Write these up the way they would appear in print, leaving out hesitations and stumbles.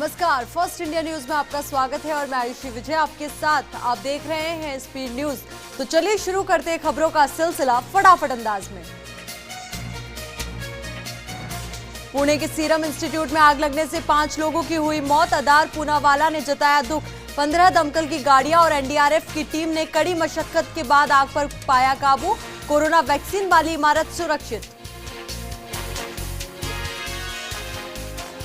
नमस्कार, first India news में आपका स्वागत है और मैं आयुषी विजय आपके साथ। आप देख रहे हैं स्पीड न्यूज। तो चलिए शुरू करते हैं खबरों का सिलसिला फटाफट अंदाज में। पुणे के सीरम इंस्टीट्यूट में आग लगने से 5 लोगों की हुई मौत। अदार पूनावाला ने जताया दुख। 15 दमकल की गाड़ियां और एनडीआरएफ की टीम ने कड़ी मशक्कत के बाद आग पर पाया काबू। कोरोना वैक्सीन वाली इमारत सुरक्षित।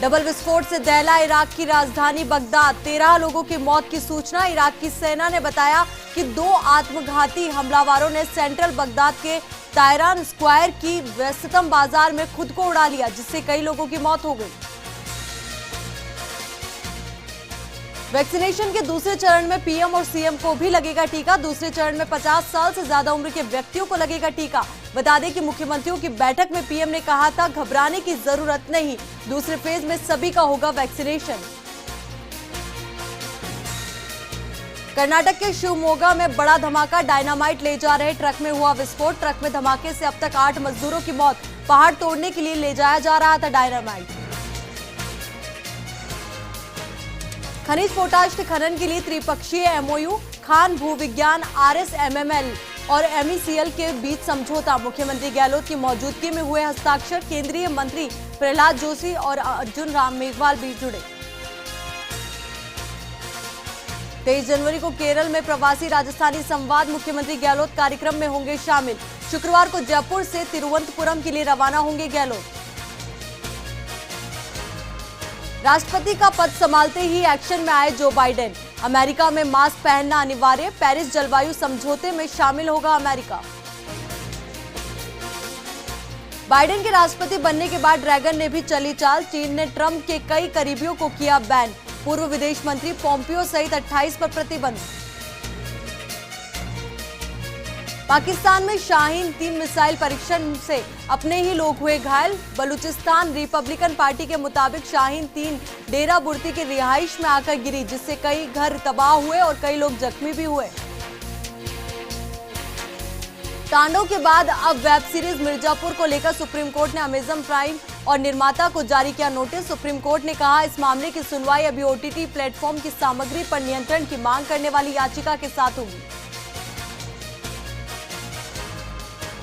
डबल विस्फोट से दहला इराक की राजधानी बगदाद। 13 लोगों की मौत की सूचना। इराक की सेना ने बताया कि 2 आत्मघाती हमलावरों ने सेंट्रल बगदाद के तायरान स्क्वायर की व्यस्ततम बाजार में खुद को उड़ा लिया, जिससे कई लोगों की मौत हो गई। वैक्सीनेशन के दूसरे चरण में पीएम और सीएम को भी लगेगा टीका। दूसरे चरण में 50 साल से ज्यादा उम्र के व्यक्तियों को लगेगा टीका। बता दें कि मुख्यमंत्रियों की बैठक में पीएम ने कहा था, घबराने की जरूरत नहीं, दूसरे फेज में सभी का होगा वैक्सीनेशन। कर्नाटक के शिवमोगा में बड़ा धमाका। डायनामाइट ले जा रहे ट्रक में हुआ विस्फोट। ट्रक में धमाके से अब तक 8 मजदूरों की मौत। पहाड़ तोड़ने के लिए ले जाया जा रहा था डायनामाइट। खनिज पोटाश के खनन के लिए त्रिपक्षीय एमओयू। खान भूविज्ञान, आरएसएमएमएल और एमईसीएल के बीच समझौता। मुख्यमंत्री गहलोत की मौजूदगी में हुए हस्ताक्षर। केंद्रीय मंत्री प्रहलाद जोशी और अर्जुन राम मेघवाल भी जुड़े। 23 जनवरी को केरल में प्रवासी राजस्थानी संवाद। मुख्यमंत्री गहलोत कार्यक्रम में होंगे शामिल। शुक्रवार को जयपुर से तिरुवनंतपुरम के लिए रवाना होंगे गहलोत। राष्ट्रपति का पद संभालते ही एक्शन में आए जो बाइडेन। अमेरिका में मास्क पहनना अनिवार्य। पेरिस जलवायु समझौते में शामिल होगा अमेरिका। बाइडेन के राष्ट्रपति बनने के बाद ड्रैगन ने भी चली चाल। चीन ने ट्रंप के कई करीबियों को किया बैन। पूर्व विदेश मंत्री पोम्पियो सहित 28 पर प्रतिबंध। पाकिस्तान में शाहीन 3 मिसाइल परीक्षण से अपने ही लोग हुए घायल। बलूचिस्तान रिपब्लिकन पार्टी के मुताबिक शाहीन 3 डेरा बुर्ती की रिहाइश में आकर गिरी, जिससे कई घर तबाह हुए और कई लोग जख्मी भी हुए। तांडव के बाद अब वेब सीरीज मिर्जापुर को लेकर सुप्रीम कोर्ट ने अमेजन प्राइम और निर्माता को जारी किया नोटिस। सुप्रीम कोर्ट ने कहा, इस मामले की सुनवाई अभी ओटीटी प्लेटफॉर्म की सामग्री पर नियंत्रण की मांग करने वाली याचिका के साथ होगी।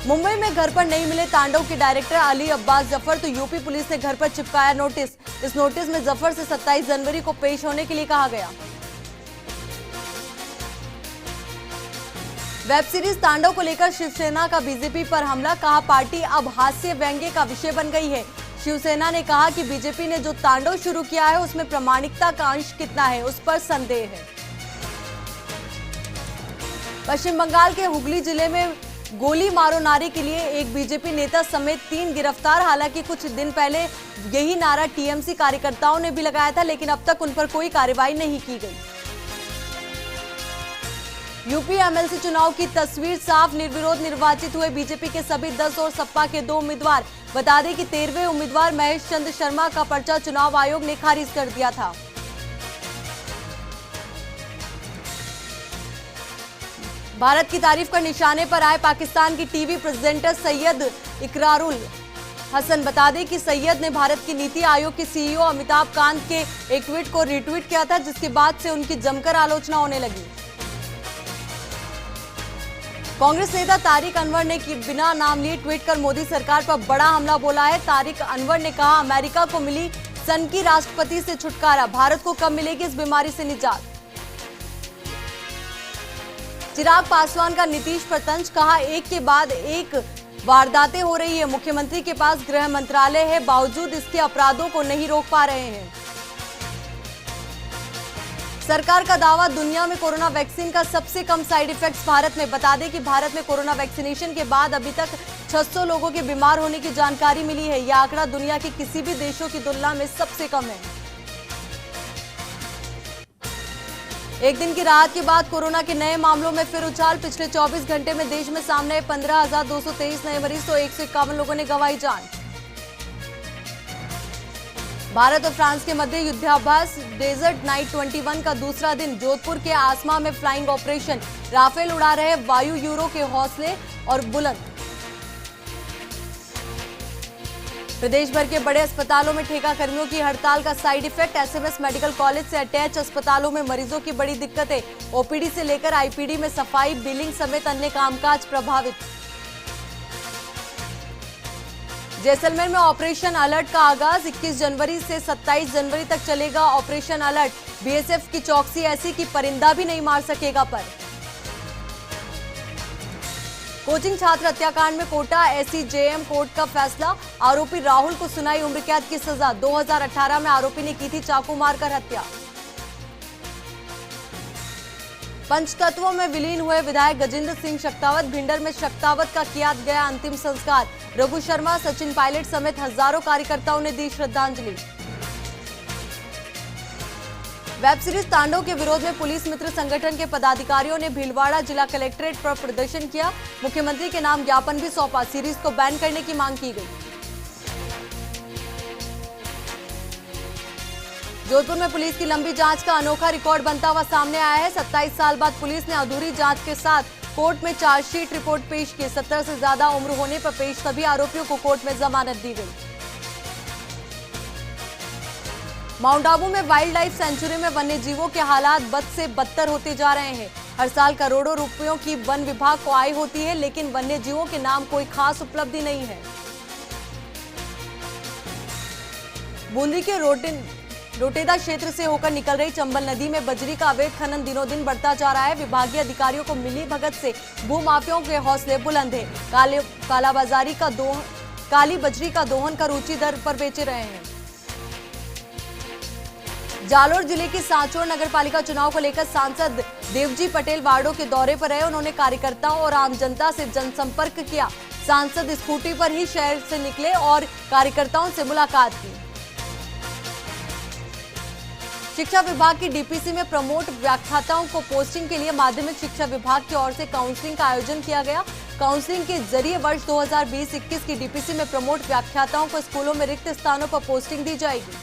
मुंबई में घर पर नहीं मिले तांडव के डायरेक्टर अली अब्बास जफर, तो यूपी पुलिस ने घर पर चिपकाया नोटिस। इस नोटिस में जफर से 27 जनवरी को पेश होने के लिए कहा गया। वेब सीरीज तांडव को लेकर शिवसेना का बीजेपी पर हमला। कहा, पार्टी अब हास्य व्यंग्य का विषय बन गई है। शिवसेना ने कहा कि बीजेपी ने जो तांडव शुरू किया है उसमें प्रामाणिकता का अंश कितना है, उस पर संदेह है। पश्चिम बंगाल के हुगली जिले में गोली मारो नारे के लिए एक बीजेपी नेता समेत 3 गिरफ्तार। हालांकि कुछ दिन पहले यही नारा टीएमसी कार्यकर्ताओं ने भी लगाया था, लेकिन अब तक उन पर कोई कार्रवाई नहीं की गई। यूपी एमएलसी चुनाव की तस्वीर साफ। निर्विरोध निर्वाचित हुए बीजेपी के सभी 10 और सपा के 2 उम्मीदवार। बता दें कि 13वें उम्मीदवार महेश चंद्र शर्मा का पर्चा चुनाव आयोग ने खारिज कर दिया था। भारत की तारीफ कर निशाने पर आए पाकिस्तान की टीवी प्रेजेंटर सैयद इकरारुल हसन। बता दें कि सैयद ने भारत की नीति आयोग के सीईओ अमिताभ कांत के एक ट्वीट को रीट्वीट किया था, जिसके बाद से उनकी जमकर आलोचना होने लगी। कांग्रेस नेता तारिक अनवर ने बिना नाम लिए ट्वीट कर मोदी सरकार पर बड़ा हमला बोला है। तारिक अनवर ने कहा, अमेरिका को मिली सनकी राष्ट्रपति से छुटकारा, भारत को कब मिलेगी इस बीमारी से निजात। चिराग पासवान का नीतीश पर तंज। कहा, एक के बाद एक वारदातें हो रही है। मुख्यमंत्री के पास गृह मंत्रालय है, बावजूद इसके अपराधों को नहीं रोक पा रहे हैं। सरकार का दावा, दुनिया में कोरोना वैक्सीन का सबसे कम साइड इफेक्ट्स भारत में। बता दें कि भारत में कोरोना वैक्सीनेशन के बाद अभी तक 600 लोगों के बीमार होने की जानकारी मिली है। यह आंकड़ा दुनिया के किसी भी देशों की तुलना में सबसे कम है। एक दिन की राहत के बाद कोरोना के नए मामलों में फिर उछाल। पिछले 24 घंटे में देश में सामने 15,223 नए मरीज, तो 151 लोगों ने गंवाई जान। भारत और फ्रांस के मध्य युद्धाभ्यास डेजर्ट नाइट 21 का दूसरा दिन। जोधपुर के आसमां में फ्लाइंग ऑपरेशन। राफेल उड़ा रहे वायु यूरो के हौसले और बुलंद। प्रदेश भर के बड़े अस्पतालों में ठेका कर्मियों की हड़ताल का side effect. SMS medical college से अटैच अस्पतालों में मरीजों की बड़ी दिक्कतें। ओपीडी से लेकर आईपीडी में सफाई, बिलिंग समेत अन्य कामकाज प्रभावित। जैसलमेर में ऑपरेशन अलर्ट का आगाज। 21 जनवरी से 27 जनवरी तक चलेगा ऑपरेशन अलर्ट। बीएसएफ की चौकसी ऐसी कि परिंदा भी नहीं मार सकेगा पर। कोचिंग छात्र हत्याकांड में कोटा एससीजेएम कोर्ट का फैसला। आरोपी राहुल को सुनाई उम्र कैद की सजा। 2018 में आरोपी ने की थी चाकू मारकर हत्या। पंचतत्वों में विलीन हुए विधायक गजेंद्र सिंह शक्तावत। भिंडर में शक्तावत का किया गया अंतिम संस्कार। रघु शर्मा, सचिन पायलट समेत हजारों कार्यकर्ताओं ने दी श्रद्धांजलि। वेब सीरीज तांडव के विरोध में पुलिस मित्र संगठन के पदाधिकारियों ने भीलवाड़ा जिला कलेक्ट्रेट पर प्रदर्शन किया। मुख्यमंत्री के नाम ज्ञापन भी सौंपा। सीरीज को बैन करने की मांग की गई। जोधपुर में पुलिस की लंबी जांच का अनोखा रिकॉर्ड बनता हुआ सामने आया है। 27 साल बाद पुलिस ने अधूरी जांच के साथ कोर्ट में चार्जशीट रिपोर्ट पेश की। 70 से ज्यादा उम्र होने पर पेश सभी आरोपियों को कोर्ट में जमानत दी गई। माउंट आबू में वाइल्ड लाइफ सेंचुरी में वन्य जीवों के हालात बद से बदतर होते जा रहे हैं। हर साल करोड़ों रुपयों की वन विभाग को आय होती है, लेकिन वन्य जीवों के नाम कोई खास उपलब्धि नहीं है। बूंदी के रोटेदा क्षेत्र से होकर निकल रही चंबल नदी में बजरी का अवैध खनन दिनों दिन बढ़ता जा रहा है। विभागीय अधिकारियों को मिली भगत से भूमाफियाओं के हौसले बुलंद है। काली बजरी का दोहन कर ऊंची दर पर बेचे रहे हैं। जालोर जिले की सांचौर नगरपालिका चुनाव को लेकर सांसद देवजी पटेल वार्डों के दौरे पर रहे। उन्होंने कार्यकर्ताओं और आम जनता से जनसंपर्क किया। सांसद स्कूटी पर ही शहर से निकले और कार्यकर्ताओं से मुलाकात की। शिक्षा विभाग की डीपीसी में प्रमोट व्याख्याताओं को पोस्टिंग के लिए माध्यमिक शिक्षा विभाग की ओर से काउंसलिंग का आयोजन किया गया। काउंसलिंग के जरिए वर्ष 2020-21 की डीपीसी में प्रमोट व्याख्याताओं को स्कूलों में रिक्त स्थानों पर पोस्टिंग दी जाएगी।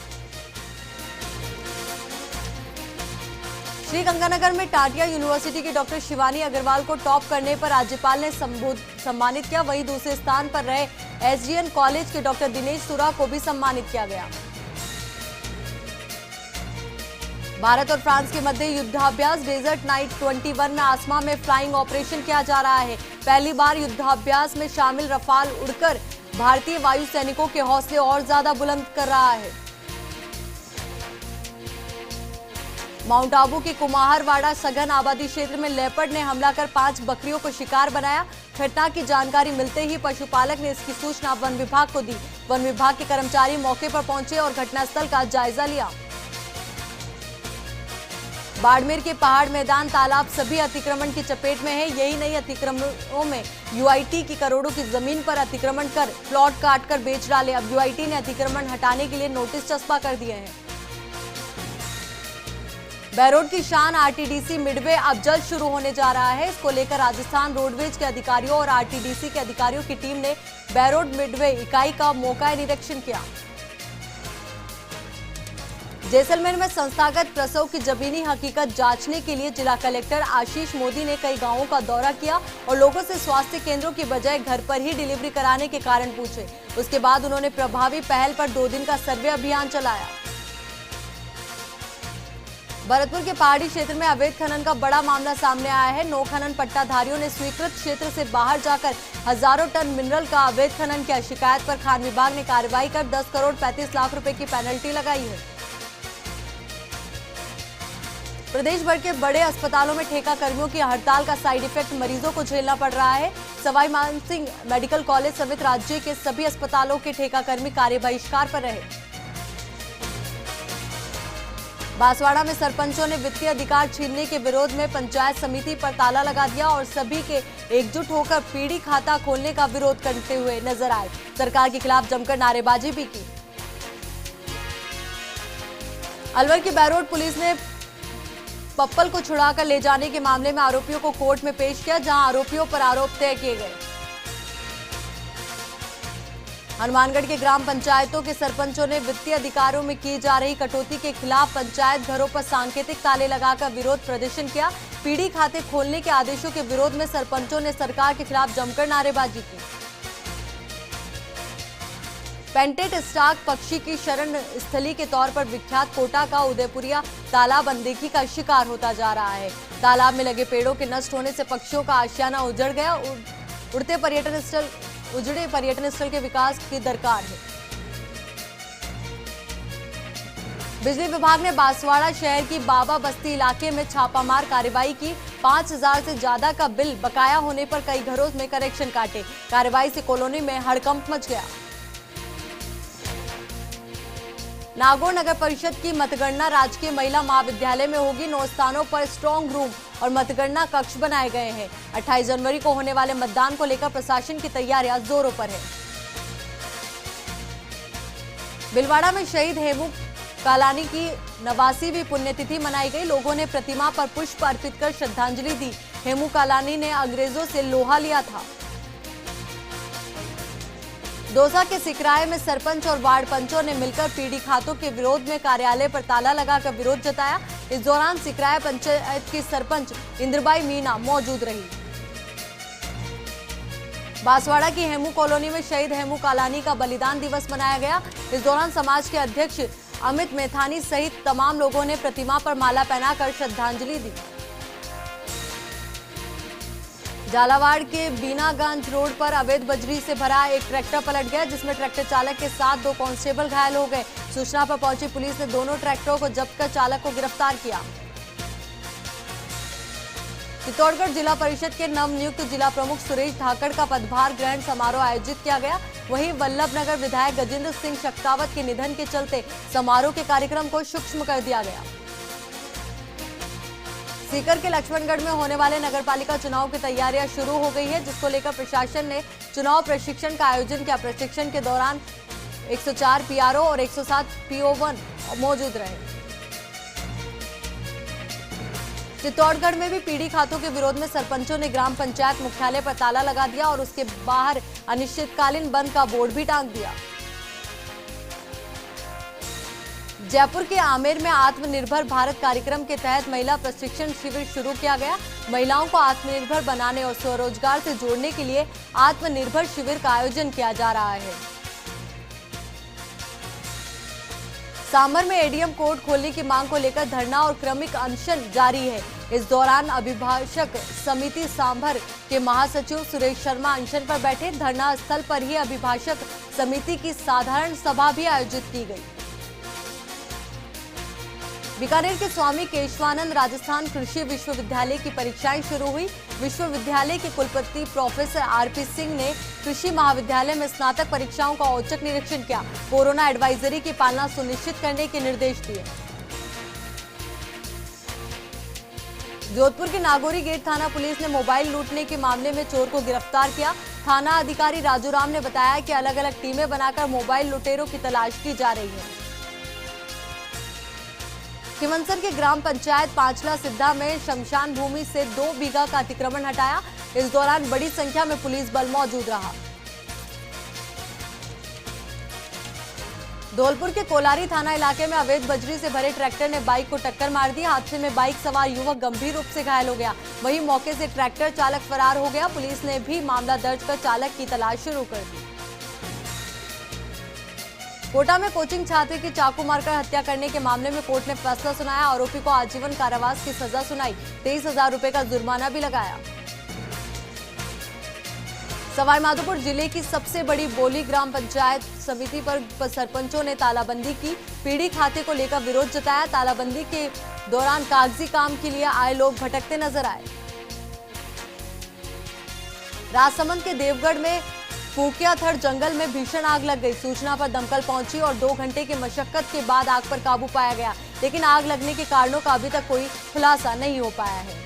श्री गंगानगर में टाटिया यूनिवर्सिटी की डॉक्टर शिवानी अग्रवाल को टॉप करने पर राज्यपाल ने सम्मानित किया। वहीं दूसरे स्थान पर रहे एसजीएन कॉलेज के डॉक्टर दिनेश सुरा को भी सम्मानित किया गया। भारत और फ्रांस के मध्य युद्धाभ्यास डेजर्ट नाइट 21 में आसमान में फ्लाइंग ऑपरेशन किया जा रहा है। पहली बार युद्धाभ्यास में शामिल रफाल उड़कर भारतीय वायु सैनिकों के हौसले और ज्यादा बुलंद कर रहा है। माउंट आबू के कुमारवाड़ा सघन आबादी क्षेत्र में लेपर्ड ने हमला कर 5 बकरियों को शिकार बनाया। घटना की जानकारी मिलते ही पशुपालक ने इसकी सूचना वन विभाग को दी। वन विभाग के कर्मचारी मौके पर पहुंचे और घटनास्थल का जायजा लिया। बाड़मेर के पहाड़ मैदान तालाब सभी अतिक्रमण की चपेट में है। यही नहीं, अतिक्रमणों में यूआईटी की करोड़ों की जमीन पर अतिक्रमण कर प्लॉट काट कर बेच डाले। अब यूआईटी ने अतिक्रमण हटाने के लिए नोटिस चस्पा कर दिए हैं। बहरोड की शान आरटीडीसी मिडवे अब जल्द शुरू होने जा रहा है। इसको लेकर राजस्थान रोडवेज के अधिकारियों और आरटीडीसी के अधिकारियों की टीम ने बहरोड मिडवे इकाई का मौका निरीक्षण किया। जैसलमेर में संस्थागत प्रसव की जमीनी हकीकत जांचने के लिए जिला कलेक्टर आशीष मोदी ने कई गांवों का दौरा किया और लोगों से स्वास्थ्य केंद्रों की बजाय घर पर ही डिलीवरी कराने के कारण पूछे। उसके बाद उन्होंने प्रभावी पहल पर 2 दिन का सर्वे अभियान चलाया। भरतपुर के पहाड़ी क्षेत्र में अवैध खनन का बड़ा मामला सामने आया है। 9 खनन पट्टाधारियों ने स्वीकृत क्षेत्र से बाहर जाकर हजारों टन मिनरल का अवैध खनन किया। शिकायत पर खान विभाग ने कार्रवाई कर 10 करोड़ 35 लाख रुपए की पेनल्टी लगाई है। प्रदेश भर के बड़े अस्पतालों में ठेका कर्मियों की हड़ताल का साइड इफेक्ट मरीजों को झेलना पड़ रहा है। सवाई मानसिंह मेडिकल कॉलेज समेत राज्य के सभी अस्पतालों के ठेका कर्मी कार्य बहिष्कार पर रहे। बांसवाड़ा में सरपंचों ने वित्तीय अधिकार छीनने के विरोध में पंचायत समिति पर ताला लगा दिया और सभी के एकजुट होकर पीढ़ी खाता खोलने का विरोध करते हुए नजर आए। सरकार के खिलाफ जमकर नारेबाजी भी की। अलवर की बहरोड पुलिस ने पप्पल को छुड़ाकर ले जाने के मामले में आरोपियों को कोर्ट में पेश किया, जहां आरोपियों पर आरोप तय किए गए। हनुमानगढ़ के ग्राम पंचायतों के सरपंचों ने वित्तीय अधिकारों में की जा रही कटौती के खिलाफ पंचायत घरों पर सांकेतिक ताले लगाकर विरोध प्रदर्शन किया। पीढ़ी खाते खोलने के आदेशों के विरोध में सरपंचों ने सरकार के खिलाफ जमकर नारेबाजी की। पेंटेट स्टार्क पक्षी की शरण स्थली के तौर पर विख्यात कोटा का उदयपुरिया तालाब अनदेखी का शिकार होता जा रहा है। तालाब में लगे पेड़ों के नष्ट होने से पक्षियों का आशियाना उजड़ गया। उजड़े पर्यटन स्थल के विकास की दरकार है। बिजली विभाग ने बांसवाड़ा शहर की बाबा बस्ती इलाके में छापामार कार्रवाई की। 5000 से ज्यादा का बिल बकाया होने पर कई घरों में कनेक्शन काटे। कार्रवाई से कॉलोनी में हड़कंप मच गया। नागौर नगर परिषद की मतगणना राजकीय महिला महाविद्यालय में होगी। 9 स्थानों पर स्ट्रांग रूम और मतगणना कक्ष बनाए गए हैं। 28 जनवरी को होने वाले मतदान को लेकर प्रशासन की तैयारियां जोरों पर है। भिलवाड़ा में शहीद हेमू कालानी की 89वीं पुण्यतिथि मनाई गई। लोगों ने प्रतिमा पर पुष्प अर्पित कर श्रद्धांजलि दी। हेमू कालानी ने अंग्रेजों से लोहा लिया था। दौसा के सिकराय में सरपंच और वार्ड पंचों ने मिलकर पीढ़ी खातों के विरोध में कार्यालय पर ताला लगाकर विरोध जताया। इस दौरान सिकराय पंचायत की सरपंच इंद्रबाई मीना मौजूद रही। बांसवाड़ा की हेमू कॉलोनी में शहीद हेमू कालानी का बलिदान दिवस मनाया गया। इस दौरान समाज के अध्यक्ष अमित मेथानी सहित तमाम लोगों ने प्रतिमा पर माला पहनाकर श्रद्धांजलि दी। झालावाड़ के बीनागंज रोड पर अवैध बजरी से भरा एक ट्रैक्टर पलट गया, जिसमें ट्रैक्टर चालक के साथ 2 कांस्टेबल घायल हो गए। सूचना पर पहुंची पुलिस ने दोनों ट्रैक्टरों को जब्त कर चालक को गिरफ्तार किया। चित्तौड़गढ़ जिला परिषद के नवनियुक्त जिला प्रमुख सुरेश धाकड़ का पदभार ग्रहण समारोह आयोजित किया गया। वहीं वल्लभनगर विधायक गजेंद्र सिंह शेखावत के निधन के चलते समारोह के कार्यक्रम को सूक्ष्म कर दिया गया। सीकर के लक्ष्मणगढ़ में होने वाले नगरपालिका चुनाव की तैयारियां शुरू हो गई है, जिसको लेकर प्रशासन ने चुनाव प्रशिक्षण का आयोजन किया। प्रशिक्षण के दौरान 104 पीआरओ और 107 पीओ1 मौजूद रहे। चित्तौड़गढ़ में भी पीढ़ी खातों के विरोध में सरपंचों ने ग्राम पंचायत मुख्यालय पर ताला लगा दिया और उसके बाहर अनिश्चितकालीन बंद का बोर्ड भी टांग दिया। जयपुर के आमेर में आत्मनिर्भर भारत कार्यक्रम के तहत महिला प्रशिक्षण शिविर शुरू किया गया। महिलाओं को आत्मनिर्भर बनाने और स्वरोजगार से जोड़ने के लिए आत्मनिर्भर शिविर का आयोजन किया जा रहा है। सांभर में एडीएम कोर्ट खोलने की मांग को लेकर धरना और क्रमिक अनशन जारी है। इस दौरान अभिभाषक समिति सांभर के महासचिव सुरेश शर्मा अनशन पर बैठे। धरना स्थल पर ही अभिभाषक समिति की साधारण सभा भी आयोजित की गई। बीकानेर के स्वामी केशवानंद राजस्थान कृषि विश्वविद्यालय की परीक्षाएं शुरू हुई। विश्वविद्यालय के कुलपति प्रोफेसर आरपी सिंह ने कृषि महाविद्यालय में स्नातक परीक्षाओं का औचक निरीक्षण किया। कोरोना एडवाइजरी की पालना सुनिश्चित करने के निर्देश दिए। जोधपुर के नागौरी गेट थाना पुलिस ने मोबाइल लूटने के मामले में चोर को गिरफ्तार किया। थाना अधिकारी राजू राम ने बताया कि अलग अलग टीमें बनाकर मोबाइल लुटेरों की तलाश की जा रही है। खिमनसर के ग्राम पंचायत पांचला सिद्धा में शमशान भूमि से 2 बीघा का अतिक्रमण हटाया। इस दौरान बड़ी संख्या में पुलिस बल मौजूद रहा। धौलपुर के कोलारी थाना इलाके में अवैध बजरी से भरे ट्रैक्टर ने बाइक को टक्कर मार दी। हादसे में बाइक सवार युवक गंभीर रूप से घायल हो गया। वहीं मौके से ट्रैक्टर चालक फरार हो गया। पुलिस ने भी मामला दर्ज कर चालक की तलाश शुरू कर दी। कोटा में कोचिंग छात्र की चाकू मारकर हत्या करने के मामले में कोर्ट ने फैसला सुनाया। आरोपी को आजीवन कारावास की सजा सुनाई। 23,000 रुपए का जुर्माना भी लगाया। सवाईमाधोपुर जिले की सबसे बड़ी बोली ग्राम पंचायत समिति पर सरपंचों ने तालाबंदी की। पीढ़ी खाते को लेकर विरोध जताया। तालाबंदी के दौरान कागजी काम के लिए आए लोग भटकते नजर आए। राजसमंद के देवगढ़ में फूकियाथड़ जंगल में भीषण आग लग गई। सूचना पर दमकल पहुंची और 2 घंटे की मशक्कत के बाद आग पर काबू पाया गया, लेकिन आग लगने के कारणों का अभी तक कोई खुलासा नहीं हो पाया है।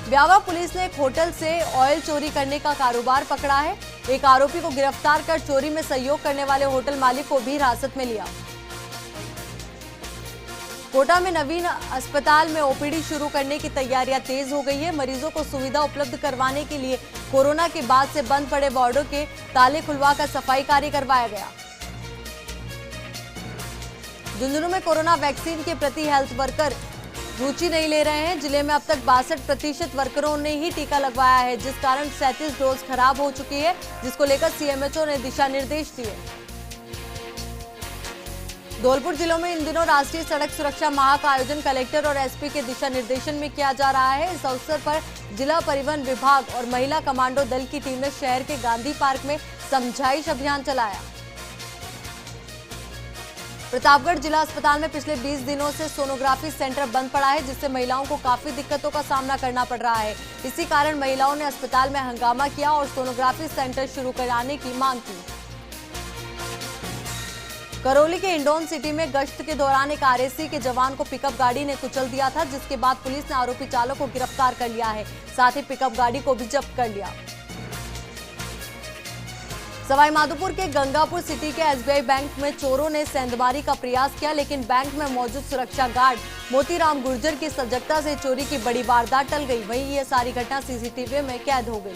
ब्यावा पुलिस ने एक होटल से ऑयल चोरी करने का कारोबार पकड़ा है। एक आरोपी को गिरफ्तार कर चोरी में सहयोग करने वाले होटल मालिक को भी हिरासत में लिया। कोटा में नवीन अस्पताल में ओपीडी शुरू करने की तैयारियां तेज हो गई है। मरीजों को सुविधा उपलब्ध करवाने के लिए कोरोना के बाद से बंद पड़े वार्डों के ताले खुलवाकर सफाई कार्य करवाया गया। झुंझुनू में कोरोना वैक्सीन के प्रति हेल्थ वर्कर रुचि नहीं ले रहे हैं। जिले में अब तक 62% वर्करों ने ही टीका लगवाया है, जिस कारण 37 डोज खराब हो चुकी है, जिसको लेकर सीएमएचओ ने दिशा निर्देश दिए। धौलपुर जिलों में इन दिनों राष्ट्रीय सड़क सुरक्षा माह का आयोजन कलेक्टर और एसपी के दिशा निर्देशन में किया जा रहा है। इस अवसर पर जिला परिवहन विभाग और महिला कमांडो दल की टीम ने शहर के गांधी पार्क में समझाइश अभियान चलाया। प्रतापगढ़ जिला अस्पताल में पिछले 20 दिनों से सोनोग्राफी सेंटर बंद पड़ा है, जिससे महिलाओं को काफी दिक्कतों का सामना करना पड़ रहा है। इसी कारण महिलाओं ने अस्पताल में हंगामा किया और सोनोग्राफी सेंटर शुरू कराने की मांग की। करौली के इंडोन सिटी में गश्त के दौरान एक आरएसी के जवान को पिकअप गाड़ी ने कुचल दिया था, जिसके बाद पुलिस ने आरोपी चालक को गिरफ्तार कर लिया है, साथ ही पिकअप गाड़ी को भी जब्त कर लिया। सवाई माधोपुर के गंगापुर सिटी के एसबीआई बैंक में चोरों ने सेंधमारी का प्रयास किया, लेकिन बैंक में मौजूद सुरक्षा गार्ड मोतीराम गुर्जर की सजगता से चोरी की बड़ी वारदात टल गई। वहीं यह सारी घटना सीसीटीवी में कैद हो गई।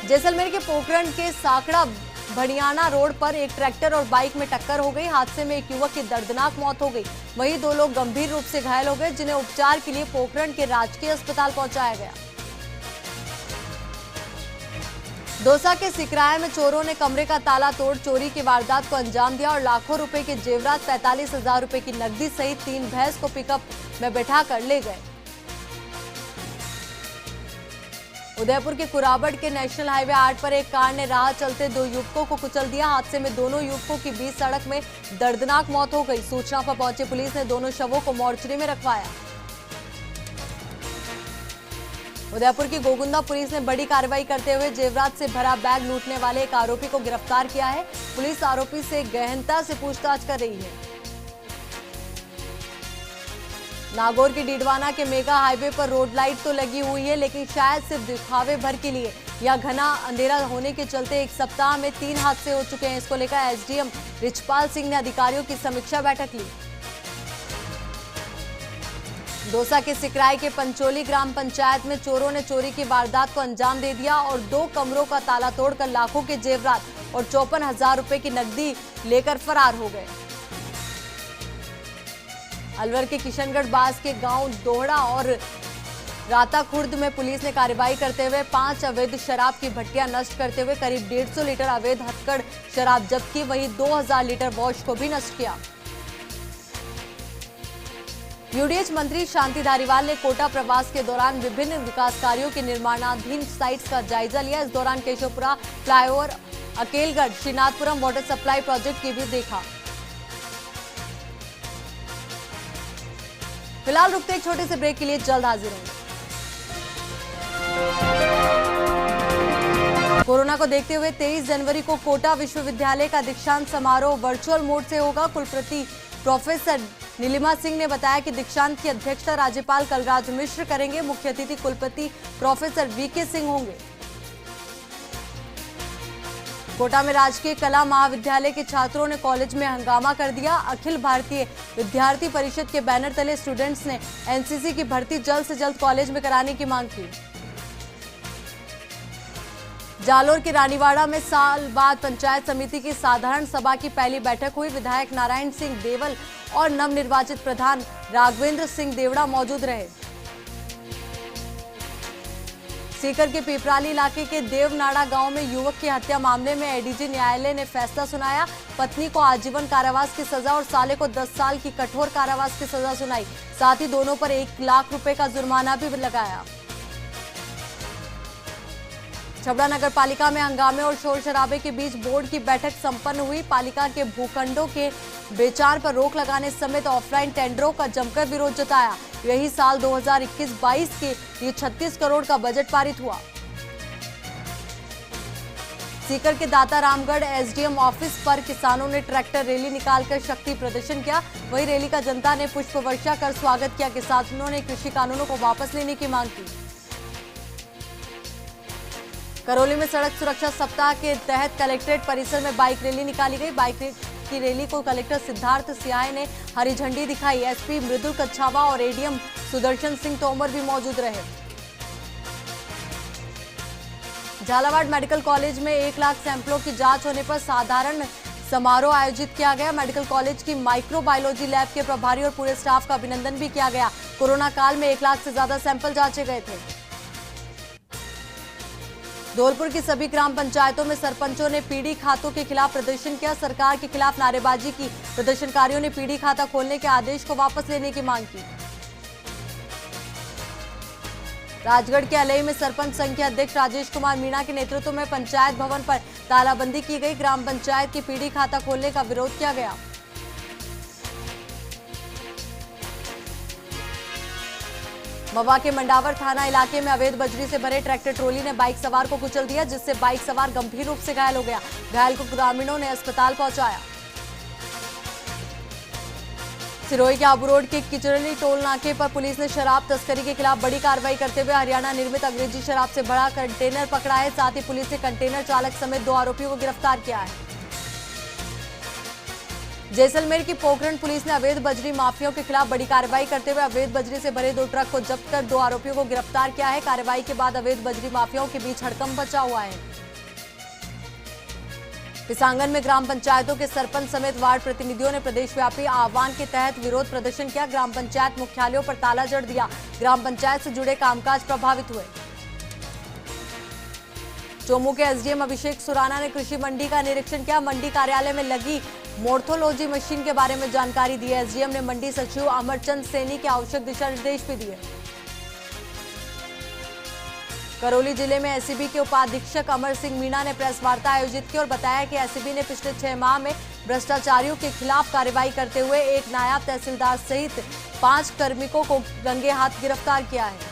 जैसलमेर के पोखरण के साकड़ा भड़ियाना रोड पर एक ट्रैक्टर और बाइक में टक्कर हो गई। हादसे में एक युवक की दर्दनाक मौत हो गई। वहीं 2 लोग गंभीर रूप से घायल हो गए, जिन्हें उपचार के लिए पोखरण के राजकीय अस्पताल पहुंचाया गया। दौसा के सिकराय में चोरों ने कमरे का ताला तोड़ चोरी की वारदात को अंजाम दिया और लाखों रुपए के जेवरात 45,000 रुपए की नकदी सहित 3 भैंस को पिकअप में बैठाकर ले गए। उदयपुर के कुराबड़ के नेशनल हाईवे 8 पर एक कार ने राह चलते 2 युवकों को कुचल दिया। हादसे में दोनों युवकों की बीच सड़क में दर्दनाक मौत हो गई। सूचना पर पहुंची पुलिस ने दोनों शवों को मोर्चरी में रखवाया। उदयपुर की गोगुंदा पुलिस ने बड़ी कार्रवाई करते हुए जेवरात से भरा बैग लूटने वाले एक आरोपी को गिरफ्तार किया है। पुलिस आरोपी से गहनता से पूछताछ कर रही है। नागौर के डीडवाना के मेगा हाईवे पर रोड लाइट तो लगी हुई है, लेकिन शायद सिर्फ दिखावे भर के लिए या घना अंधेरा होने के चलते एक सप्ताह में 3 हादसे हो चुके हैं। इसको लेकर एसडीएम रिचपाल सिंह ने अधिकारियों की समीक्षा बैठक ली। दौसा के सिकराय के पंचोली ग्राम पंचायत में चोरों ने चोरी की वारदात को अंजाम दे दिया और 2 कमरों का ताला तोड़कर लाखों के जेवरात और 54,000 रुपए की नकदी लेकर फरार हो गए। अलवर के किशनगढ़ बास के गांव दोहड़ा और राता खुर्द में पुलिस ने कार्रवाई करते हुए 5 अवैध शराब की भट्टियां नष्ट करते हुए करीब 150 लीटर अवैध हथकड़ शराब जब्त की। वहीं 2000 लीटर वॉश को भी नष्ट किया। यूडीएच मंत्री शांति धारीवाल ने कोटा प्रवास के दौरान विभिन्न विकास कार्यों के निर्माणाधीन साइट्स का जायजा लिया। इस दौरान Keshavpura flyover, Akelgarh, Shrinathpuram water supply project की भी देखा। फिलहाल रुकते एक छोटे से ब्रेक के लिए, जल्द हाजिर होंगे। कोरोना को देखते हुए 23 जनवरी को कोटा विश्वविद्यालय का दीक्षांत समारोह वर्चुअल मोड से होगा। कुलपति प्रोफेसर नीलिमा सिंह ने बताया कि दीक्षांत की अध्यक्षता राज्यपाल कलराज मिश्र करेंगे। मुख्य अतिथि कुलपति प्रोफेसर वीके सिंह होंगे। कोटा में राजकीय कला महाविद्यालय के छात्रों ने कॉलेज में हंगामा कर दिया। अखिल भारतीय विद्यार्थी परिषद के बैनर तले स्टूडेंट्स ने एनसीसी की भर्ती जल्द से जल्द कॉलेज में कराने की मांग की। जालोर के रानीवाड़ा में साल बाद पंचायत समिति की साधारण सभा की पहली बैठक हुई। विधायक नारायण सिंह देवल और नवनिर्वाचित प्रधान राघवेंद्र सिंह देवड़ा मौजूद रहे। सीकर के पिपराली इलाके के देवनाड़ा गांव में युवक की हत्या मामले में एडीजे न्यायालय ने फैसला सुनाया। पत्नी को आजीवन कारावास की सजा और साले को 10 साल की कठोर कारावास की सजा सुनाई। साथ ही दोनों पर 1 लाख रुपए का जुर्माना भी लगाया। छबड़ा नगर पालिका में हंगामे और शोर शराबे के बीच बोर्ड की बैठक संपन्न हुई। पालिका के भूखंडों के बेचार पर रोक लगाने समेत ऑफलाइन टेंडरों का जमकर विरोध जताया। यही साल 2021-22 के लिए 36 करोड़ का बजट पारित हुआ। सीकर के दाता रामगढ़ एसडीएम ऑफिस पर किसानों ने ट्रैक्टर रैली निकालकर शक्ति प्रदर्शन किया। वहीं रैली का जनता ने पुष्प वर्षा कर स्वागत किया। किसानों ने कृषि कानूनों को वापस लेने की मांग की। करौली में सड़क सुरक्षा सप्ताह के तहत कलेक्ट्रेट परिसर में बाइक रैली निकाली गई। बाइक की रैली को कलेक्टर सिद्धार्थ सियाय ने हरी झंडी दिखाई। एसपी मृदुल कच्छावा और एडीएम सुदर्शन सिंह तोमर भी मौजूद रहे। झालावाड़ मेडिकल कॉलेज में 1 लाख सैंपलों की जांच होने पर साधारण समारोह आयोजित किया गया। मेडिकल कॉलेज की माइक्रोबायोलॉजी लैब के प्रभारी और पूरे स्टाफ का अभिनंदन भी किया गया। कोरोना काल में 1 लाख से ज्यादा सैंपल जांचे गए थे। धौलपुर की सभी ग्राम पंचायतों में सरपंचों ने पीडी खातों के खिलाफ प्रदर्शन किया। सरकार के खिलाफ नारेबाजी की। प्रदर्शनकारियों ने पीडी खाता खोलने के आदेश को वापस लेने की मांग की। राजगढ़ के अलई में सरपंच संघ के अध्यक्ष राजेश कुमार मीणा के नेतृत्व में पंचायत भवन पर तालाबंदी की गई। ग्राम पंचायत की पीडी खाता खोलने का विरोध किया गया। मवा के मंडावर थाना इलाके में अवैध बजरी से भरे ट्रैक्टर ट्रोली ने बाइक सवार को कुचल दिया, जिससे बाइक सवार गंभीर रूप से घायल हो गया। घायल को ग्रामीणों ने अस्पताल पहुंचाया। सिरोही के आबू रोड के किचरली टोल नाके पर पुलिस ने शराब तस्करी के खिलाफ बड़ी कार्रवाई करते हुए हरियाणा निर्मित अंग्रेजी शराब से बड़ा कंटेनर पकड़ा है। साथ ही पुलिस ने कंटेनर चालक समेत 2 आरोपियों को गिरफ्तार किया है। जैसलमेर की पोखरण पुलिस ने अवैध बजरी माफियाओं के खिलाफ बड़ी कार्रवाई करते हुए अवैध बजरी से भरे 2 ट्रक को जब्त कर 2 आरोपियों को गिरफ्तार किया है। कार्रवाई के बाद अवैध बजरी माफियाओं के बीच हड़कंप मचा हुआ है। किसांगन में ग्राम पंचायतों के सरपंच समेत वार्ड प्रतिनिधियों ने प्रदेशव्यापी आह्वान के तहत विरोध प्रदर्शन किया। ग्राम पंचायत मुख्यालयों पर ताला जड़ दिया। ग्राम पंचायत से जुड़े कामकाज प्रभावित हुए। चोमू के एसडीएम अभिषेक सुराना ने कृषि मंडी का निरीक्षण किया। मंडी कार्यालय में लगी मोर्थोलॉजी मशीन के बारे में जानकारी दी। एसडीएम ने मंडी सचिव अमरचंद सैनी के आवश्यक दिशा निर्देश भी दिए। करौली जिले में एसीबी के उपाधीक्षक अमर सिंह मीणा ने प्रेस वार्ता आयोजित की और बताया कि एसीबी ने पिछले 6 माह में भ्रष्टाचारियों के खिलाफ कार्रवाई करते हुए एक नायब तहसीलदार सहित 5 कार्मिकों को रंगे हाथ गिरफ्तार किया है।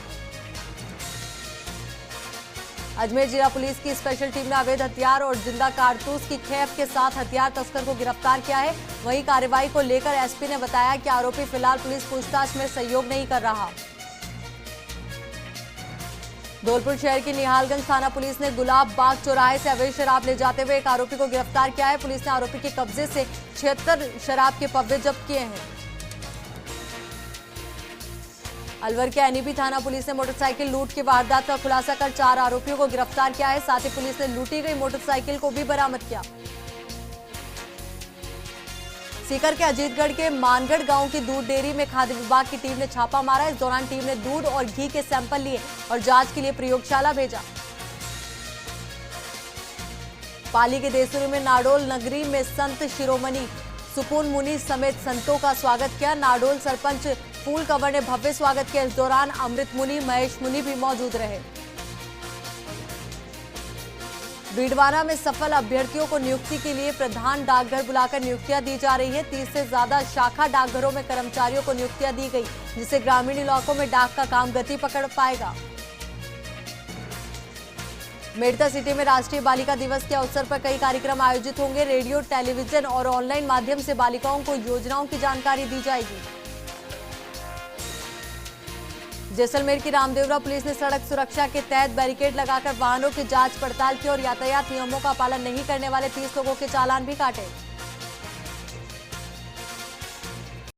अजमेर जिला पुलिस की स्पेशल टीम ने अवैध हथियार और जिंदा कारतूस की खेप के साथ हथियार तस्कर को गिरफ्तार किया है। वहीं कार्रवाई को लेकर एसपी ने बताया कि आरोपी फिलहाल पुलिस पूछताछ में सहयोग नहीं कर रहा। धौलपुर शहर की निहालगंज थाना पुलिस ने गुलाब बाग चौराहे से अवैध शराब ले जाते हुए एक आरोपी को गिरफ्तार किया है। पुलिस ने आरोपी के कब्जे से 76 शराब के पव्वे जब्त किए हैं। अलवर के एनईबी थाना पुलिस ने मोटरसाइकिल लूट की वारदात का खुलासा कर 4 आरोपियों को गिरफ्तार किया है। साथ ही पुलिस ने लूटी गई मोटरसाइकिल को भी बरामद किया। सीकर के अजीतगढ़ के मानगढ़ गांव की दूध डेयरी में खाद्य विभाग की टीम ने छापा मारा। इस दौरान टीम ने दूध और घी के सैंपल लिए और जांच के लिए प्रयोगशाला भेजा। पाली के देसुरी में नाडोल नगरी में संत शिरोमणि सुकून मुनि समेत संतों का स्वागत किया। नाडोल सरपंच फूल कंवर ने भव्य स्वागत किया। इस दौरान अमृत मुनि महेश मुनि भी मौजूद रहे। भीड़वाड़ा में सफल अभ्यर्थियों को नियुक्ति के लिए प्रधान डाकघर बुलाकर नियुक्तियां दी जा रही है। 30 से ज्यादा शाखा डाकघरों में कर्मचारियों को नियुक्तियां दी गई, जिससे ग्रामीण इलाकों में डाक का काम गति पकड़ पाएगा। मेड़ता सिटी में राष्ट्रीय बालिका दिवस के अवसर पर कई कार्यक्रम आयोजित होंगे। रेडियो, टेलीविजन और ऑनलाइन माध्यम से बालिकाओं को योजनाओं की जानकारी दी जाएगी। जैसलमेर की रामदेवरा पुलिस ने सड़क सुरक्षा के तहत बैरिकेड लगाकर वाहनों की जांच पड़ताल की और यातायात नियमों का पालन नहीं करने वाले 30 लोगों के चालान भी काटे।